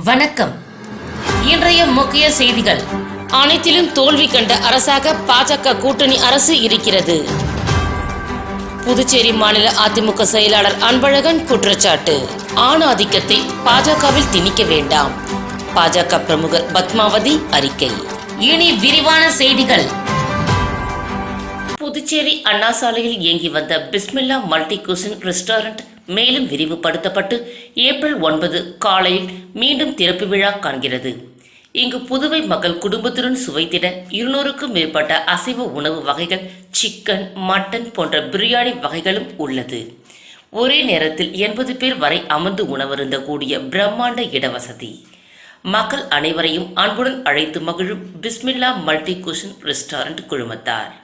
வணக்கம். இன்றைய முக்கிய செய்திகள். அனைத்திலும் தோல்வி கண்ட அரசாக பாஜக கூட்டணி அரசு இருக்கிறது. புதுச்சேரி மாநில அதிமுக செயலாளர் அன்பழகன் குற்றச்சாட்டு. ஆணாதிக்கத்தை பாஜகவில் திணிக்க வேண்டாம். பாஜக பிரமுகர் பத்மாவதி அறிக்கை. இனி விரிவான செய்திகள். புதுச்சேரி அண்ணா சாலையில் இயங்கி வந்த பிஸ்மில்லா மல்டி குசின் ரெஸ்டாரண்ட் மேலும் விரிவுபடுத்தப்பட்டு ஏப்ரல் 9 காலையில் மீண்டும் திறப்பு விழா காண்கிறது. இங்கு புதுவை மக்கள் குடும்பத்துடன் சுவைத்திட 200க்கும் மேற்பட்ட அசைவ உணவு வகைகள், சிக்கன், மட்டன் போன்ற பிரியாணி வகைகளும் உள்ளது. ஒரே நேரத்தில் 80 பேர் வரை அமர்ந்து உணவருந்தக்கூடிய பிரம்மாண்ட இடவசதி. மக்கள் அனைவரையும் அன்புடன் அழைத்து மகிழும் பிஸ்மில்லா மல்டி குசின் ரெஸ்டாரண்ட் குழுமத்தார்.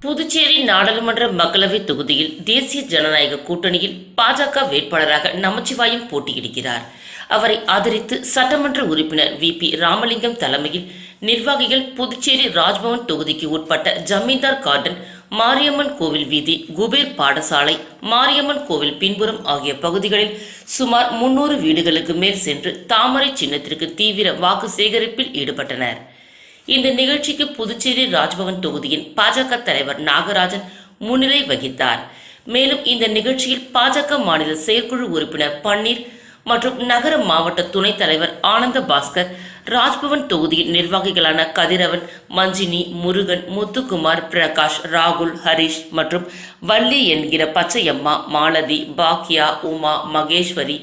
புதுச்சேரி நாடாளுமன்ற மக்களவை தொகுதியில் தேசிய ஜனநாயக கூட்டணியில் பாஜக வேட்பாளராக நமச்சிவாயம் போட்டியிடுகிறார். அவரை ஆதரித்து சட்டமன்ற உறுப்பினர் VP ராமலிங்கம் தலைமையில் நிர்வாகிகள் புதுச்சேரி ராஜ்பவன் தொகுதிக்கு உட்பட்ட ஜமீன்தார் கார்டன், மாரியம்மன் கோவில் வீதி, குபேர் பாடசாலை, மாரியம்மன் கோவில் பின்புறம் ஆகிய பகுதிகளில் சுமார் 300 வீடுகளுக்கு மேல் சென்று தாமரை சின்னத்திற்கு தீவிர வாக்கு சேகரிப்பில் ஈடுபட்டனர். இந்த நிகழ்ச்சிக்கு புதுச்சேரி ராஜ்பவன் தொகுதியின் பாஜக தலைவர் நாகராஜன் முன்னிலை வகித்தார். மேலும் இந்த நிகழ்ச்சியில் பாஜக மாநில செயற்குழு உறுப்பினர் பன்னீர் மற்றும் நகர மாவட்ட துணைத் தலைவர் ஆனந்த பாஸ்கர், ராஜ்பவன் தொகுதியின் நிர்வாகிகளான கதிரவன், மஞ்சினி, முருகன், முத்துக்குமார், பிரகாஷ், ராகுல், ஹரிஷ் மற்றும் வள்ளி என்கிற பச்சையம்மா, மாலதி, பாக்யா, உமா, மகேஸ்வரி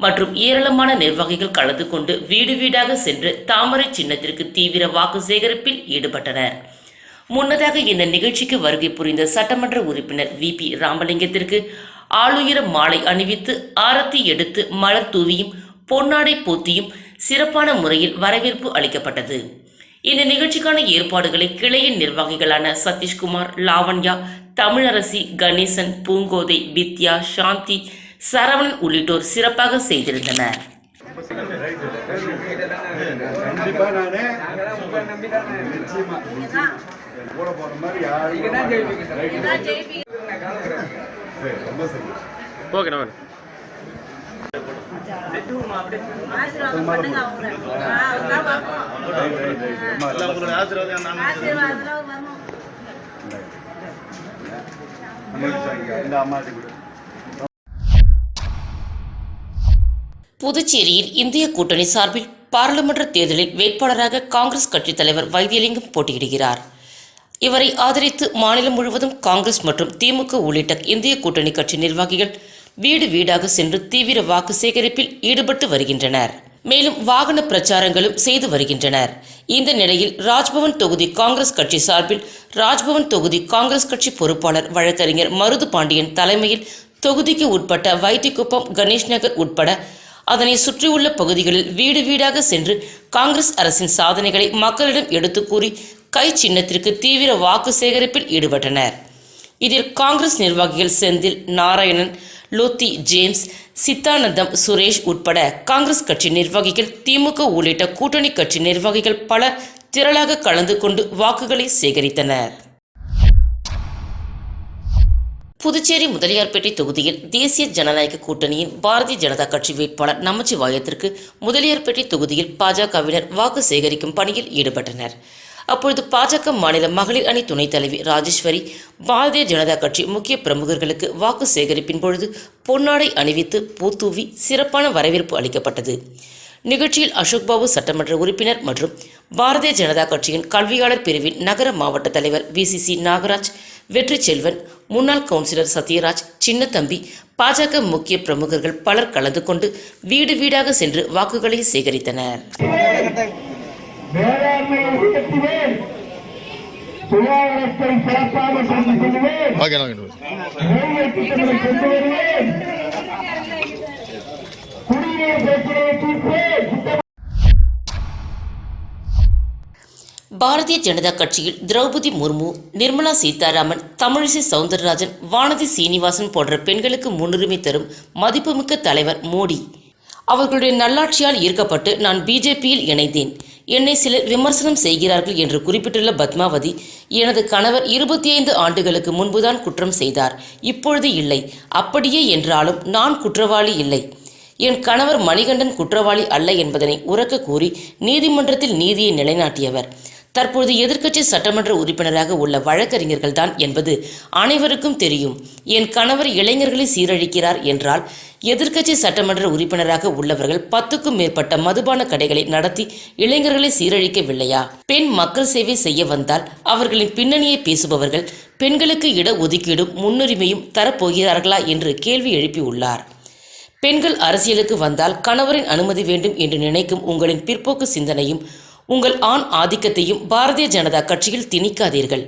மற்றும் ஏராளமான நிர்வாகிகள் கலந்து கொண்டு வீடு வீடாக சென்று தாமரை சின்னத்திற்கு தீவிர வாக்கு சேகரிப்பில் ஈடுபட்டனர். முன்னதாக இந்த நிகழ்ச்சிக்கு வருகை புரிந்த சட்டமன்ற உறுப்பினர் VP ராமலிங்கத்திற்கு ஆளுயர மாலை அணிவித்து ஆரத்தி எடுத்து மலர் தூவியும் பொன்னாடை போத்தியும் சிறப்பான முறையில் வரவேற்பு அளிக்கப்பட்டது. இந்த நிகழ்ச்சிக்கான ஏற்பாடுகளை கிளையின் நிர்வாகிகளான சதீஷ்குமார், லாவண்யா, தமிழரசி, கணேசன், பூங்கோதை, வித்யா, சாந்தி, சரவணன் உள்ளிட்டோர் சிறப்பாக செய்திருந்தனர். புதுச்சேரியில் இந்திய கூட்டணி சார்பில் பாராளுமன்ற தேர்தலில் வேட்பாளராக காங்கிரஸ் கட்சித் தலைவர் வைத்தியலிங்கம் போட்டியிடுகிறார். இவரை ஆதரித்து மாநிலம் முழுவதும் காங்கிரஸ் மற்றும் திமுக உள்ளிட்ட இந்திய கூட்டணி கட்சி நிர்வாகிகள் வீடு வீடாக சென்று தீவிர வாக்கு சேகரிப்பில் ஈடுபட்டு வருகின்றனர். மேலும் வாகன பிரச்சாரங்களும் செய்து வருகின்றனர். இந்த நிலையில் ராஜ்பவன் தொகுதி காங்கிரஸ் கட்சி சார்பில் ராஜ்பவன் தொகுதி காங்கிரஸ் கட்சி பொறுப்பாளர் வழக்கறிஞர் மருது பாண்டியன் தலைமையில் தொகுதிக்கு உட்பட்ட வைத்திக்குப்பம், கணேஷ் நகர் உட்பட அதனை சுற்றியுள்ள பகுதிகளில் வீடு வீடாக சென்று காங்கிரஸ் அரசின் சாதனைகளை மக்களிடம் எடுத்து கூறி கை சின்னத்திற்கு தீவிர வாக்கு சேகரிப்பில் ஈடுபட்டனர். இதில் காங்கிரஸ் நிர்வாகிகள் செந்தில், நாராயணன், லோத்தி, ஜேம்ஸ், சித்தானந்தம், சுரேஷ் உட்பட காங்கிரஸ் கட்சி நிர்வாகிகள், திமுக உள்ளிட்ட கூட்டணி கட்சி நிர்வாகிகள் பலர் திரளாக கலந்து கொண்டு வாக்குகளை சேகரித்தனர். புதுச்சேரி முதலியார்பேட்டை தொகுதியில் தேசிய ஜனநாயக கூட்டணியின் பாரதிய ஜனதா கட்சி வேட்பாளர் நமச்சிவாயத்திற்கு முதலியார்பேட்டை தொகுதியில் பாஜகவினர் வாக்கு சேகரிக்கும் பணியில் ஈடுபட்டனர். அப்பொழுது பாஜக மாநில மகளிர் அணி துணைத் தலைவி ராஜேஸ்வரி பாரதிய ஜனதா கட்சி முக்கிய பிரமுகர்களுக்கு வாக்கு சேகரிப்பின் பொழுது பொன்னாடை அணிவித்து பூத்தூவி சிறப்பான வரவேற்பு அளிக்கப்பட்டது. நிகழ்ச்சியில் அசோக் பாபு சட்டமன்ற உறுப்பினர் மற்றும் பாரதிய ஜனதா கட்சியின் கல்வியாளர் பிரிவின் நகர மாவட்ட தலைவர் VCC நாகராஜ், வெற்றி செல்வன், முன்னாள் கவுன்சிலர் சத்யராஜ், சின்னத்தம்பி, பாஜக முக்கிய பிரமுகர்கள் பலர் கலந்து கொண்டு வீடு வீடாக சென்று வாக்குகளை சேகரித்தனர். பாரதிய ஜனதா கட்சியில் திரௌபதி முர்மு, நிர்மலா சீதாராமன், தமிழிசை சவுந்தரராஜன், வானதி சீனிவாசன் போன்ற பெண்களுக்கு முன்னுரிமை தரும் மதிப்புமிக்க தலைவர் மோடி. அவர்களுடைய நல்லாட்சியால் ஈர்க்கப்பட்டு நான் பிஜேபியில் இணைந்தேன். என்னை சிலர் விமர்சனம் செய்கிறார்கள் என்று குறிப்பிட்டுள்ள பத்மாவதி, எனது கணவர் 25 ஆண்டுகளுக்கு முன்புதான் குற்றம் செய்தார், இப்பொழுது இல்லை. அப்படியே என்றாலும் நான் குற்றவாளி இல்லை. என் கணவர் மணிகண்டன் குற்றவாளி அல்ல என்பதனை உரக்க கூறி நீதிமன்றத்தில் நீதியை நிலைநாட்டியவர். தற்போது எதிர்க்கட்சி சட்டமன்ற உறுப்பினராக உள்ள வழக்கறிஞர்கள் தான் என்பது அனைவருக்கும் தெரியும். என் கணவர் இளைஞர்களை சீரழிக்கிறார் என்றால் எதிர்க்கட்சி சட்டமன்ற உறுப்பினராக உள்ளவர்கள் 10க்கும் மேற்பட்ட மதுபான கடைகளை நடத்தி இளைஞர்களை சீரழிக்கவில்லையா? பெண் மக்கள் சேவை செய்ய வந்தால் அவர்களின் பின்னணியை பேசுபவர்கள் பெண்களுக்கு இட ஒதுக்கீடும் முன்னுரிமையும் தரப்போகிறார்களா என்று கேள்வி எழுப்பியுள்ளார். பெண்கள் அரசியலுக்கு வந்தால் கணவரின் அனுமதி வேண்டும் என்று நினைக்கும் உங்களின் பிற்போக்கு சிந்தனையும் உங்கள் ஆண் ஆதிக்கத்தையும் பாரதிய ஜனதா கட்சியில் திணிக்காதீர்கள்.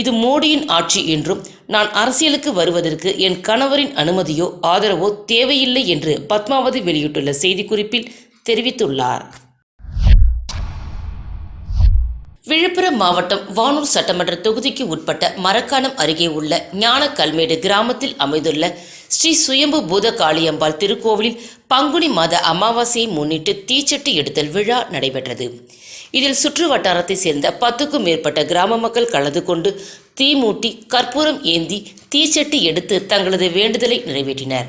இது மோடியின் ஆட்சி என்றும் நான் அரசியலுக்கு வருவதற்கு என் கணவரின் அனுமதியோ ஆதரவோ தேவையில்லை என்று பத்மாவதி வெளியிட்டுள்ள செய்திக்குறிப்பில் தெரிவித்துள்ளார். விழுப்புரம் மாவட்டம் வானூர் சட்டமன்ற தொகுதிக்கு உட்பட்ட மரக்காணம் அருகே உள்ள ஞான கல்மேடு கிராமத்தில் அமைந்துள்ள ஸ்ரீ சுயம்பு பூத காளியம்பாள் திருக்கோவிலில் பங்குனி மாத அமாவாசையை முன்னிட்டு தீச்சட்டி எடுத்தல் விழா நடைபெற்றது. இதில் சுற்று வட்டாரத்தை சேர்ந்த 10க்கும் மேற்பட்ட கிராம மக்கள் கலந்து கொண்டு தீ மூட்டி கற்பூரம் ஏந்தி தீச்சட்டி எடுத்து தங்களது வேண்டுதலை நிறைவேற்றினர்.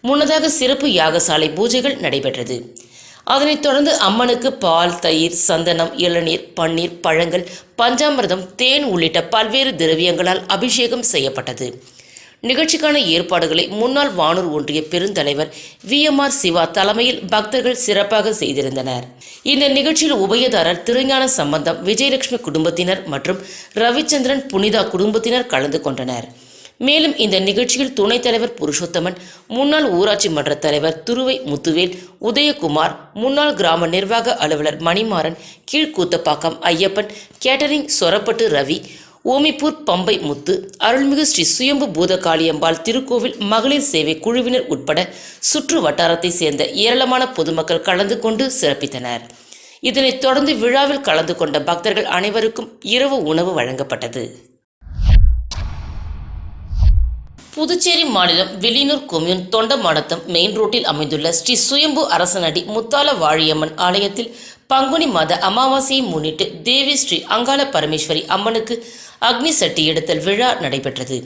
முன்னதாக சிறப்பு யாகசாலை பூஜைகள் நடைபெற்றது. அதனைத் தொடர்ந்து அம்மனுக்கு பால், தயிர், சந்தனம், இளநீர், பன்னீர், பழங்கள், பஞ்சாமிர்தம், தேன் உள்ளிட்ட பல்வேறு திரவியங்களால் அபிஷேகம் செய்யப்பட்டது. நிகழ்ச்சிக்கான ஏற்பாடுகளை முன்னாள் வானூர் ஒன்றிய பெருந்தலைவர் VMR சிவா தலைமையில் பக்தர்கள் சிறப்பாக செய்திருந்தனர். இந்த நிகழ்ச்சியில் உபயதாரர் திருஞான சம்பந்தம், விஜயலட்சுமி குடும்பத்தினர் மற்றும் ரவிச்சந்திரன், புனிதா குடும்பத்தினர் கலந்து கொண்டனர். மேலும் இந்த நிகழ்ச்சியில் துணைத் தலைவர் புருஷோத்தமன், முன்னாள் ஊராட்சி மன்ற தலைவர் துருவை முத்துவேல், உதயகுமார், முன்னாள் கிராம நிர்வாக அலுவலர் மணிமாறன், கீழ்கூத்தப்பாக்கம் ஐயப்பன், கேட்டரிங் சொரப்பட்டு ரவி, ஓமிப்பூர் பம்பை முத்து, அருள்மிகு ஸ்ரீ சுயம்பு பூத காளியம்பாள் திருக்கோவில் மகளிர் சேவை குழுவினர் உட்பட சுற்று வட்டாரத்தை சேர்ந்த ஏராளமான பொதுமக்கள் கலந்து கொண்டு சிறப்பித்தனர். இதனைத் தொடர்ந்து விழாவில் கலந்து கொண்ட பக்தர்கள் அனைவருக்கும் இரவு உணவு வழங்கப்பட்டது. புதுச்சேரி மாநிலம் வில்லியனூர் கொம்யூன் தொண்டமானத்தம் மெயின் ரோட்டில் அமைந்துள்ள ஸ்ரீ சுயம்பு அரசனடி முத்தால வாழியம்மன் ஆலயத்தில் பங்குனி மாத அமாவாசையை முன்னிட்டு தேவி ஸ்ரீ அங்காள பரமேஸ்வரி அம்மனுக்கு அக்னி சட்டி எடுத்தல் விழா நடைபெற்றது.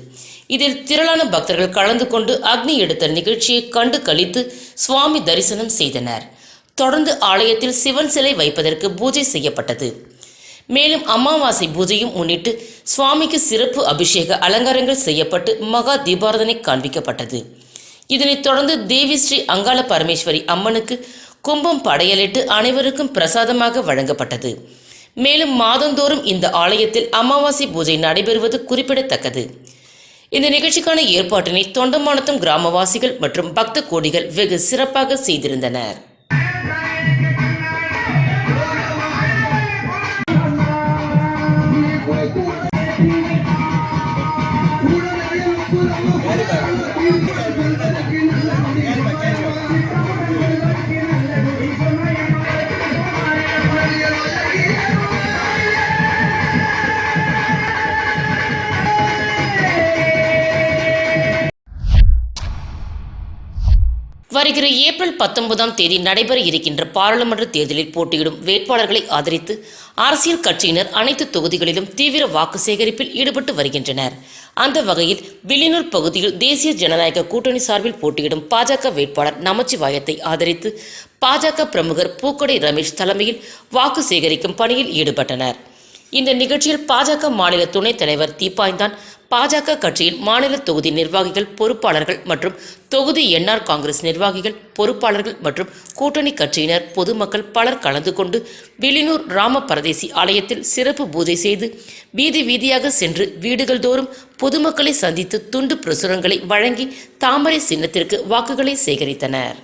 இதில் திரளான பக்தர்கள் கலந்து கொண்டு அக்னி எடுத்தல் நிகழ்ச்சியை கண்டு கழித்து சுவாமி தரிசனம் செய்தனர். தொடர்ந்து ஆலயத்தில் சிவன் சிலை வைப்பதற்கு பூஜை செய்யப்பட்டது. மேலும் அமாவாசை பூஜையும் முன்னிட்டு சுவாமிக்கு சிறப்பு அபிஷேக அலங்காரங்கள் செய்யப்பட்டு மகா தீபாராதனை காண்பிக்கப்பட்டது. இதனைத் தொடர்ந்து தேவி ஸ்ரீ அங்காள பரமேஸ்வரி அம்மனுக்கு கும்பம் படையலிட்டு அனைவருக்கும் பிரசாதமாக வழங்கப்பட்டது. மேலும் மாதந்தோறும் இந்த ஆலயத்தில் அமாவாசை பூஜை நடைபெறுவது குறிப்பிடத்தக்கது. இந்த நிகழ்ச்சிக்கான ஏற்பாட்டினை தொண்டமானத்தம் கிராமவாசிகள் மற்றும் பக்த கோடிகள் வெகு சிறப்பாக செய்திருந்தனர். வருகிற ஏப்ரல் 19ஆம் தேதி நடைபெற இருக்கின்ற பாராளுமன்ற தேர்தலில் போட்டியிடும் வேட்பாளர்களை ஆதரித்து அரசியல் கட்சியினர் அனைத்து தொகுதிகளிலும் தீவிர வாக்கு சேகரிப்பில் ஈடுபட்டு வருகின்றனர். அந்த வகையில் வில்லியனூர் பகுதியில் தேசிய ஜனநாயக கூட்டணி சார்பில் போட்டியிடும் பாஜக வேட்பாளர் நமச்சிவாயத்தை ஆதரித்து பாஜக பிரமுகர் பூக்கொடை ரமேஷ் தலைமையில் வாக்கு சேகரிக்கும் பணியில் ஈடுபட்டனர். இந்த நிகழ்ச்சியில் பாஜக மாநில துணைத் தலைவர் தீப்பாய்ந்தான், பாஜக கட்சியின் மாநில தொகுதி நிர்வாகிகள், பொறுப்பாளர்கள் மற்றும் தொகுதி என்ஆர் காங்கிரஸ் நிர்வாகிகள், பொறுப்பாளர்கள் மற்றும் கூட்டணி கட்சியினர், பொதுமக்கள் பலர் கலந்து கொண்டு வில்லியனூர் ராம பரதேசி ஆலயத்தில் சிறப்பு பூஜை செய்து வீதி வீதியாக சென்று வீடுகள் தோறும் பொதுமக்களை சந்தித்து துண்டு பிரசுரங்களை வழங்கி தாமரை சின்னத்திற்கு வாக்குகளை சேகரித்தனர்.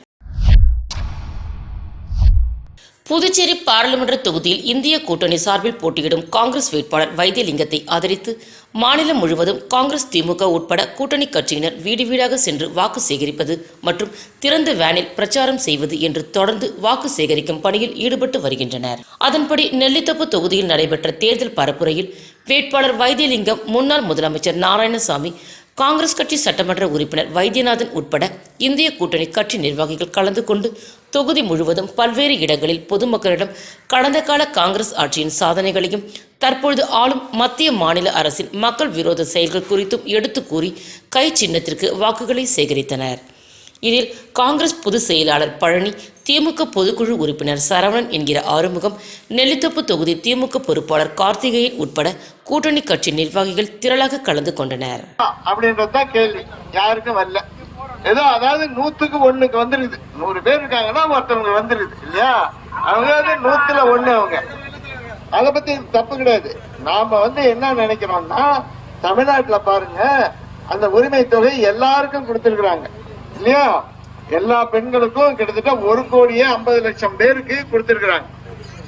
புதுச்சேரி பாராளுமன்ற தொகுதியில் இந்திய கூட்டணி சார்பில் போட்டியிடும் காங்கிரஸ் வேட்பாளர் வைத்தியலிங்கத்தை ஆதரித்து மாநிலம் முழுவதும் காங்கிரஸ், திமுக உட்பட கூட்டணி கட்சியினர் வீடு வீடாக சென்று வாக்கு சேகரிப்பது மற்றும் திறந்த வேனில் பிரச்சாரம் செய்வது என்று தொடர்ந்து வாக்கு சேகரிக்கும் பணியில் ஈடுபட்டு வருகின்றனர். அதன்படி நெல்லித்தோப்பு தொகுதியில் நடைபெற்ற தேர்தல் பரப்புரையில் வேட்பாளர் வைத்தியலிங்கம், முன்னாள் முதலமைச்சர் நாராயணசாமி, காங்கிரஸ் கட்சி சட்டமன்ற உறுப்பினர் வைத்தியநாதன் உட்பட இந்திய கூட்டணி கட்சி நிர்வாகிகள் கலந்து கொண்டு தொகுதி முழுவதும் பல்வேறு இடங்களில் பொதுமக்களிடம் கடந்த கால காங்கிரஸ் ஆட்சியின் சாதனைகளையும் தற்பொழுது ஆளும் மத்திய மாநில அரசின் மக்கள் விரோத செயல்கள் குறித்தும் எடுத்து கூறி கை சின்னத்திற்கு வாக்குகளை சேகரித்தனர். இதில் காங்கிரஸ் பொதுச் செயலாளர் பழனி, திமுக பொதுக்குழு உறுப்பினர் சரவணன் என்கிற ஆறுமுகம், நெல்லித்தோப்பு தொகுதி திமுக பொறுப்பாளர் கார்த்திகேயன் உட்பட கூட்டணி கட்சி நிர்வாகிகள் திரளாக கலந்து கொண்டனர். அப்படின்றதுதான் கேள்வி. யாருக்கும் வரல. ஏதோ அதாவது 100க்கு 1க்கு வந்துருது. 100 பேர் இருக்காங்கன்னா ஒருத்தவங்க வந்துருது இல்லையா? அவங்க 100ல 1 அவங்க. அதை பத்தி தப்பு கிடையாது. நாம என்ன நினைக்கிறோம்னா, தமிழ்நாட்டுல பாருங்க, அந்த உரிமை தொகை எல்லாருக்கும் கொடுத்திருக்கிறாங்க இல்லையா? எல்லா பெண்களுக்கும் கிட்டத்தட்ட 1,50,00,000 பேருக்கு கொடுத்திருக்கிறாங்க.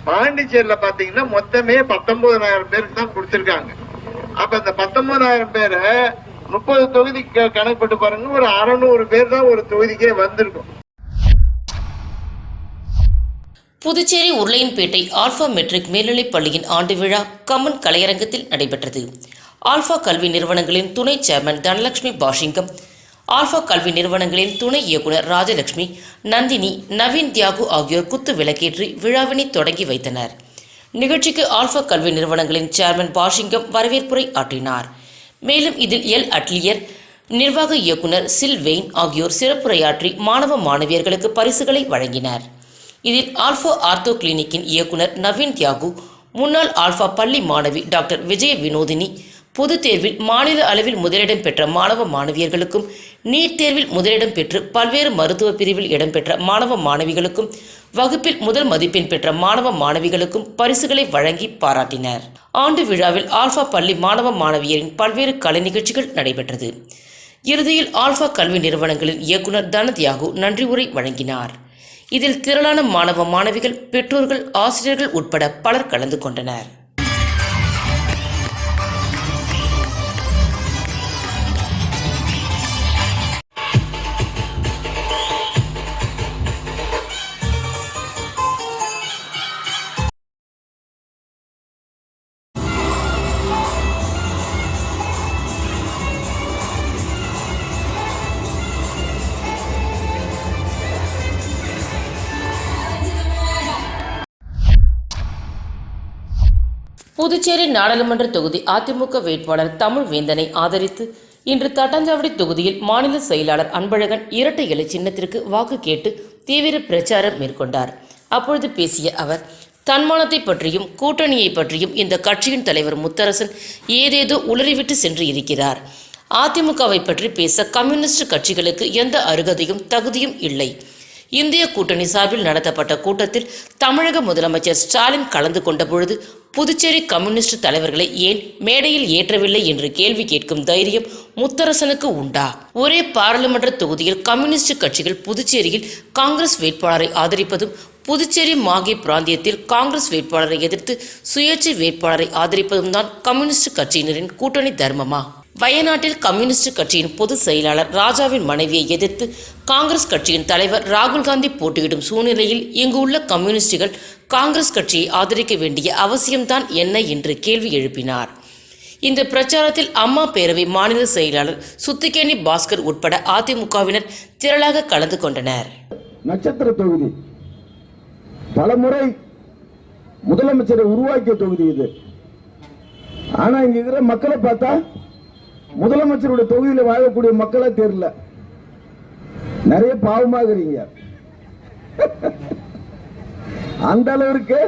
பாண்டிச்சேரியில பாத்தீங்கன்னா மொத்தமே 19,000 பேருக்கு தான் கொடுத்திருக்காங்க. அப்ப இந்த 19,000 பேரை 30 தொகுதிக்கு கணக்குப்பட்டு பாருங்க, ஒரு 600 பேர் தான் ஒரு தொகுதிக்கே வந்திருக்கும். புதுச்சேரி உருளையன்பேட்டை ஆல்பா மெட்ரிக் மேல்நிலைப் பள்ளியின் ஆண்டு விழா கம்மன் கலையரங்கத்தில் நடைபெற்றது. ஆல்பா கல்வி நிறுவனங்களின் துணை சேர்மன் தனலட்சுமி பாஷிங்கம், ஆல்பா கல்வி நிறுவனங்களின் துணை இயக்குநர் ராஜலட்சுமி, நந்தினி, நவீன் தியாகு ஆகியோர் குத்து விளக்கேற்றி விழாவினை தொடங்கி வைத்தனர். நிகழ்ச்சிக்கு ஆல்பா கல்வி நிறுவனங்களின் சேர்மன் பாஷிங்கம் வரவேற்புரை ஆற்றினார். மேலும் இதில் எல் அட்லியர், நிர்வாக இயக்குநர் சில்வெயின் ஆகியோர் சிறப்புரையாற்றி மாணவ மாணவியர்களுக்கு பரிசுகளை வழங்கினர். இதில் ஆல்பா ஆர்த்தோ கிளினிக்கின் இயக்குநர் நவீன் தியாகு, முன்னாள் ஆல்பா பள்ளி மாணவி டாக்டர் விஜய வினோதினி, பொதுத் தேர்வில் மாநில அளவில் முதலிடம் பெற்ற மாணவ மாணவியர்களுக்கும், நீட் தேர்வில் முதலிடம் பெற்று பல்வேறு மருத்துவ பிரிவில் இடம்பெற்ற மாணவ மாணவிகளுக்கும், வகுப்பில் முதல் மதிப்பெண் பெற்ற மாணவ மாணவிகளுக்கும் பரிசுகளை வழங்கி பாராட்டினர். ஆண்டு விழாவில் ஆல்பா பள்ளி மாணவ மாணவியரின் பல்வேறு கலை நிகழ்ச்சிகள் நடைபெற்றது. இறுதியில் ஆல்பா கல்வி நிறுவனங்களின் இயக்குநர் தனதியாகு நன்றி உரை வழங்கினார். இதில் திரளான மாணவ மாணவிகள், பெற்றோர்கள், ஆசிரியர்கள் உட்பட பலர் கலந்து கொண்டனர். புதுச்சேரி நாடாளுமன்ற தொகுதி அதிமுக வேட்பாளர் தமிழ்வேந்தனை ஆதரித்து இன்று தட்டாஞ்சாவடி தொகுதியில் மாநில செயலாளர் அன்பழகன் இரட்டை இலை சின்னத்திற்கு வாக்கு கேட்டு தீவிர பிரச்சாரம் மேற்கொண்டார். அப்பொழுது பேசிய அவர், தன்மானத்தை பற்றியும் கூட்டணியை பற்றியும் இந்த கட்சியின் தலைவர் முத்தரசன் ஏதேதோ உளறிவிட்டு சென்று இருக்கிறார். அதிமுகவை பற்றி பேச கம்யூனிஸ்ட் கட்சிகளுக்கு எந்த அருகதையும் தகுதியும் இல்லை. இந்திய கூட்டணி சார்பில் நடத்தப்பட்ட கூட்டத்தில் தமிழக முதலமைச்சர் ஸ்டாலின் கலந்து கொண்ட பொழுது புதுச்சேரி கம்யூனிஸ்ட் தலைவர்களை ஏன் மேடையில் ஏற்றவில்லை என்று கேள்வி கேட்கும் தைரியம் முத்தரசனுக்கு உண்டா? ஒரே பாராளுமன்ற தொகுதியில் கம்யூனிஸ்ட் கட்சிகள் புதுச்சேரியில் காங்கிரஸ் வேட்பாளரை ஆதரிப்பதும், புதுச்சேரி மாகே பிராந்தியத்தில் காங்கிரஸ் வேட்பாளரை எதிர்த்து சுயேட்சை வேட்பாளரை ஆதரிப்பதும் தான் கம்யூனிஸ்ட் கட்சியினரின் கூட்டணி தர்மமா? வயநாட்டில் கம்யூனிஸ்ட் கட்சியின் பொதுச் செயலாளர் ராஜாவின் மனைவியை எதிர்த்து காங்கிரஸ் கட்சியின் தலைவர் ராகுல் காந்தி போட்டியிடும் சூழ்நிலையில் இங்கு உள்ள கம்யூனிஸ்டுகள் காங்கிரஸ் கட்சியை ஆதரிக்க வேண்டிய அவசியம்தான் என்ன என்று கேள்வி எழுப்பினார். இந்த பிரச்சாரத்தில் அம்மா பேரவை மாநில செயலாளர் சுத்திகேணி பாஸ்கர் உட்பட அதிமுகவினர் திரளாக கலந்து கொண்டனர். நட்சத்திர தொகுதி, பலமுறை முதலமைச்சரை உருவாக்கிய தொகுதி இது. ஆனா இங்க இருக்கிற மக்களை பார்த்தா முதலமைச்சருடைய தொகுதியில் வாழக்கூடிய மக்களை தெரியல. நிறைய பாவமாகறீங்க. அந்த அளவிற்கு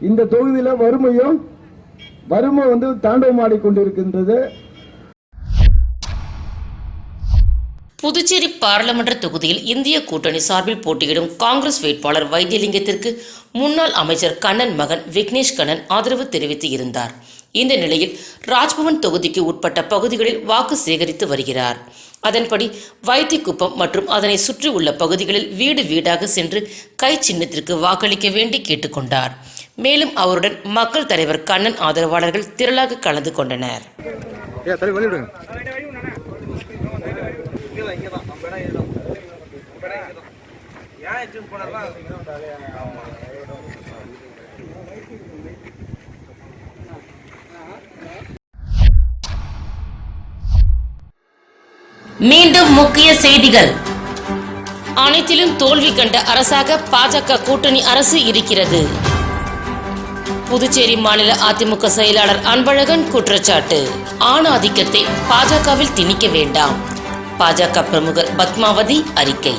இந்த தொகுதியில வறுமை தாண்டவம் ஆடிக்கொண்டிருக்கின்றது. புதுச்சேரி பாராளுமன்ற தொகுதியில் இந்திய கூட்டணி சார்பில் போட்டியிடும் காங்கிரஸ் வேட்பாளர் வைத்தியலிங்கத்திற்கு முன்னாள் அமைச்சர் கண்ணன் மகன் விக்னேஷ் கண்ணன் ஆதரவு தெரிவித்து இருந்தார். இந்த நிலையில் ராஜ்பவன் தொகுதிக்கு உட்பட்ட பகுதிகளில் வாக்கு சேகரித்து வருகிறார். அதன்படி வைத்திக்குப்பம் மற்றும் அதனை சுற்றி உள்ள பகுதிகளில் வீடு வீடாக சென்று கை சின்னத்திற்கு வாக்களிக்க வேண்டி கேட்டுக்கொண்டார். மேலும் அவருடன் மக்கள் தலைவர் கண்ணன் ஆதரவாளர்கள் திரளாக கலந்து கொண்டனர். மீண்டும் முக்கிய செய்திகள். அனைத்திலும் தோல்வி கண்ட அரசாக பாஜக கூட்டணி அரசு இருக்கிறது. புதுச்சேரி மாநில அதிமுக செயலாளர் அன்பழகன் குற்றச்சாட்டு. ஆண் ஆதிக்கத்தை பாஜகவில் திணிக்க வேண்டாம். பாஜக பிரமுகர் பத்மாவதி அறிக்கை.